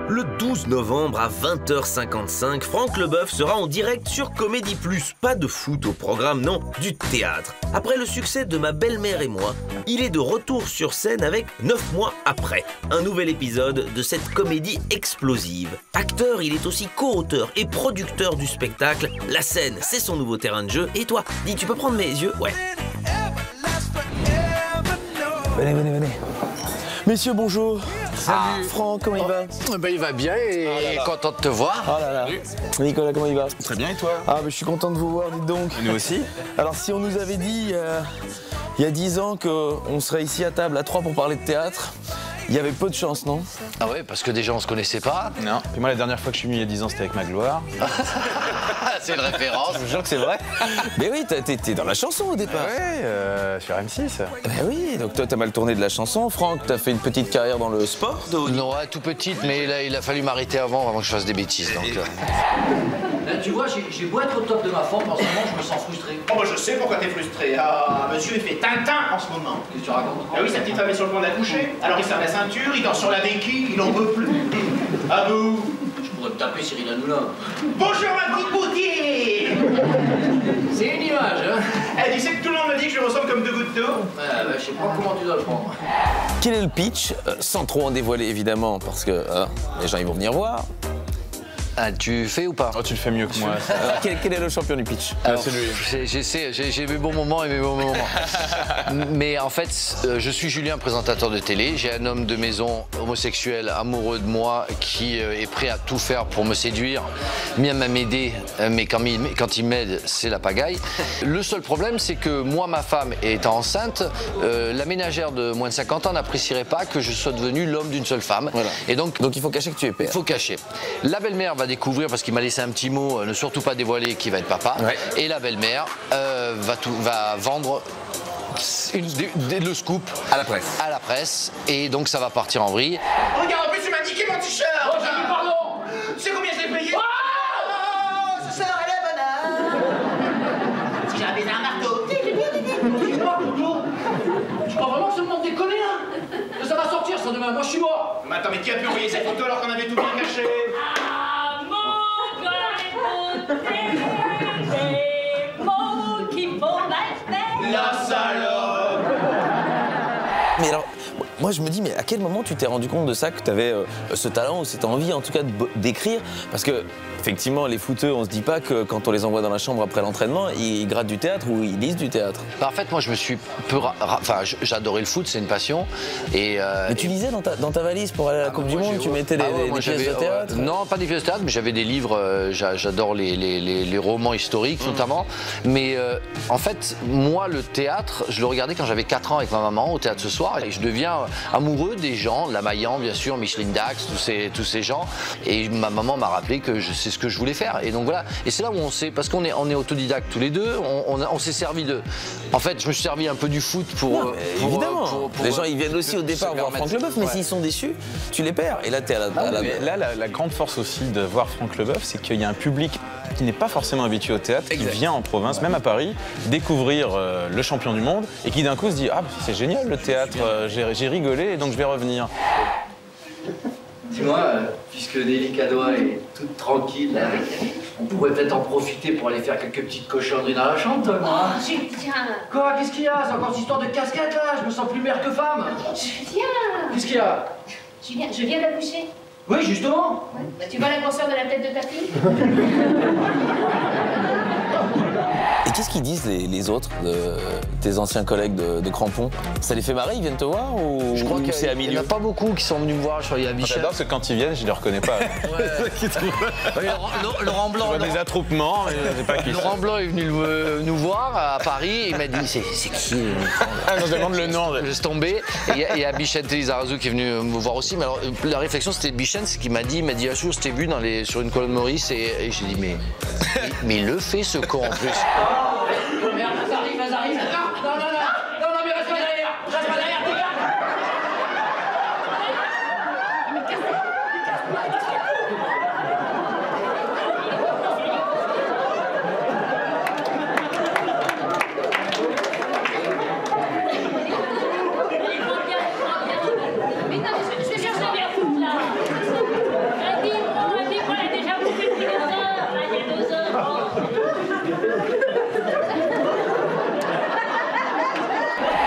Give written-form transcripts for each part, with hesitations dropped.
Le 12 novembre à 20h55, Franck Leboeuf sera en direct sur Comédie Plus. Pas de foot au programme, non, du théâtre. Après le succès de Ma belle-mère et moi, il est de retour sur scène avec 9 mois après. Un nouvel épisode de cette comédie explosive. Acteur, il est aussi co-auteur et producteur du spectacle. La scène, c'est son nouveau terrain de jeu. Et toi, dis, tu peux prendre mes yeux? Ouais. Venez, venez, venez. Messieurs, bonjour. Salut. Franck, comment il va? Ben, il va bien et content de te voir. Oh là là. Nicolas, comment il va? Très bien, et toi? Ah, mais je suis content de vous voir, dites donc. Et nous aussi. Alors, si on nous avait dit il y a 10 ans qu'on serait ici à table à 3 pour parler de théâtre, il y avait peu de chance, non? Ah ouais, parce que déjà on se connaissait pas. Non. Et moi, la dernière fois que je suis venu il y a 10 ans, c'était avec Magloire. C'est une référence. Je vous jure que c'est vrai. Mais oui, t'es dans la chanson au départ. Ouais, sur M6. Ben oui, donc toi, t'as mal tourné de la chanson. Franck, t'as fait une petite carrière dans le sport de haut niveau. Non, ouais, tout petite, mais là, il a fallu m'arrêter avant que je fasse des bêtises. Donc, Là, tu vois, j'ai beau être au top de ma forme, en ce moment, je me sens frustré. Oh, bah, je sais pourquoi t'es frustré. Ah, monsieur, il fait Tintin en ce moment. Qu'est-ce que tu racontes? Ah oui, sa petite femme est sur le point d'accoucher. Alors il serre la ceinture, il danse sur la béquille, il en peut plus. À vous. Je pourrais me taper Cyril Hanouna. Bonjour, ma petite poutine. C'est une image, hein? Eh, tu sais que tout le monde me dit que je ressemble comme deux gouttes d'eau. Ouais, je sais pas comment tu dois le prendre. Quel est le pitch? Sans trop en dévoiler, évidemment, parce que les gens, ils vont venir voir. ah, tu fais ou pas? Oh, tu le fais mieux que moi. Alors, quel est le champion du pitch? Alors, c'est lui. J'ai mes bons moments et mes mauvais moments. Mais en fait, je suis Julien, présentateur de télé. J'ai un homme de maison homosexuel, amoureux de moi, qui est prêt à tout faire pour me séduire, même à m'aider. Mais quand il m'aide, c'est la pagaille. Le seul problème, c'est que moi, ma femme étant enceinte, la ménagère de moins de 50 ans n'apprécierait pas que je sois devenu l'homme d'une seule femme. Voilà. Et donc il faut cacher que tu es père. il faut cacher. La belle-mère va découvrir, parce qu'il m'a laissé un petit mot, ne surtout pas dévoiler qui va être papa. Ouais. Et la belle-mère va vendre le scoop À la presse. à la presse. Et donc ça va partir en vrille. Regarde, en plus, tu m'as niqué mon t-shirt. Oh, j'ai dit pardon! Tu sais combien je l'ai payé? Oh, Ce soir, elle est bonne. Si j'avais un marteau. Dis-moi, Toto, tu crois vraiment que ça me demande de déconner, hein? Que ça va sortir, ça, demain. Moi, je suis mort. Mais attends, mais qui a pu envoyer cette photo alors qu'on avait tout bien caché? La salope. Mais alors, moi je me dis, mais à quel moment tu t'es rendu compte de ça, que tu avais ce talent ou cette envie en tout cas d'écrire? Parce que effectivement, les footeux, on se dit pas que quand on les envoie dans la chambre après l'entraînement, ils grattent du théâtre ou ils lisent du théâtre. En fait, moi, je me suis j'adorais le foot, c'est une passion. Et, Mais tu lisais dans ta valise pour aller à la Coupe du Monde, tu mettais des pièces de théâtre? Non, pas des pièces de théâtre, mais j'avais des livres, j'adore les romans historiques notamment. Mais en fait, moi, le théâtre, je le regardais quand j'avais 4 ans avec ma maman au Théâtre Ce Soir, et je deviens amoureux des gens, la Maillan, bien sûr, Micheline Dax, tous ces gens. Et ma maman m'a rappelé que c'est ce que je voulais faire. Et donc voilà. Et c'est là où on sait, parce qu'on est autodidactes tous les deux, on s'est servi de. En fait, je me suis servi un peu du foot pour. Évidemment. Les gens, ils viennent aussi au départ voir Franck Leboeuf, mais s'ils sont déçus, tu les perds. Et là, t'es à la. Mais là, la grande force aussi de voir Franck Leboeuf, c'est qu'il y a un public qui n'est pas forcément habitué au théâtre, qui vient en province, même à Paris, découvrir le champion du monde et qui d'un coup se dit « Ah, c'est génial le théâtre, j'ai rigolé et donc je vais revenir ». Dis-moi, puisque Nelly Cadois est toute tranquille, là, on pourrait peut-être en profiter pour aller faire quelques petites cochonneries dans la chambre, toi, moi. Oh, Julien! Quoi? Qu'est-ce qu'il y a? C'est encore cette histoire de casquette, là? Je me sens plus mère que femme. Julien! Qu'est-ce qu'il y a? Julien, je viens d'accoucher. Oui, justement. Ouais. Bah, tu vois la grosseur de la tête de ta fille? Et qu'est-ce qu'ils disent les autres, tes anciens collègues de Crampon? Ça les fait marrer, ils viennent te voir ou Je crois qu'il c'est à n'y en milieu? a pas beaucoup qui sont venus me voir. Je crois qu'il y a Michel. J'adore parce que quand ils viennent, je les reconnais pas. Laurent Blanc. Je vois des attroupements, et je sais pas qui Laurent Blanc est venu nous voir à Paris et il m'a dit c'est qui Ah, non, je demande le nom. Je suis tombé. Et il y a Bichette Lizarazu qui est venu me voir aussi. Mais alors la réflexion c'était Bichette, c'est qu'il m'a dit un jour je t'ai vu sur une colonne Maurice et j'ai dit mais il le fait ce con en plus. Merde, ça arrive, ça arrive. Non, mais reste pas derrière. Reste pas derrière, dégage.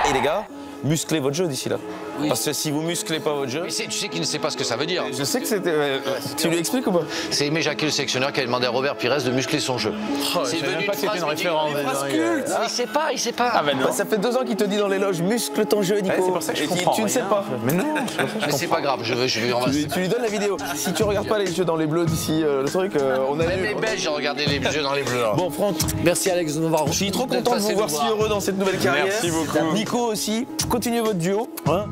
Et les gars, musclez votre jeu d'ici là. Oui. Parce que si vous musclez pas votre jeu... Mais tu sais qu'il ne sait pas ce que ça veut dire. Je sais que c'était... tu lui expliques ou pas? C'est Aimé Jacquet, le sélectionneur, qui a demandé à Robert Pires de muscler son jeu. Je savais même pas que c'était une référence. Non, il sait pas, il sait pas. Ah ben non. Bah, ça fait 2 ans qu'il te dit dans les loges, muscle ton jeu, Nico. Ouais, c'est pour ça que je Et comprends tu ne sais rien, pas. en fait. Mais non, c'est pour ça que je Mais c'est pas grave, je vais Tu lui donnes la vidéo. Si tu regardes pas les jeux dans les bleus d'ici, le truc, on a Même vu. les Belges, j'ai regardé les jeux dans les bleus. Là. Bon, Franck, Merci Alex de nous avoir. je suis trop content de vous voir si heureux dans cette nouvelle carrière. Merci beaucoup. Nico aussi, continuez votre duo. Hein.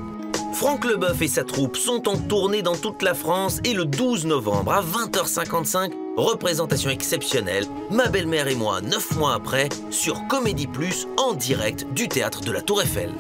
Franck Leboeuf et sa troupe sont en tournée dans toute la France et le 12 novembre à 20h55, représentation exceptionnelle, Ma belle-mère et moi 9 mois après, sur Comédie Plus en direct du théâtre de la Tour Eiffel.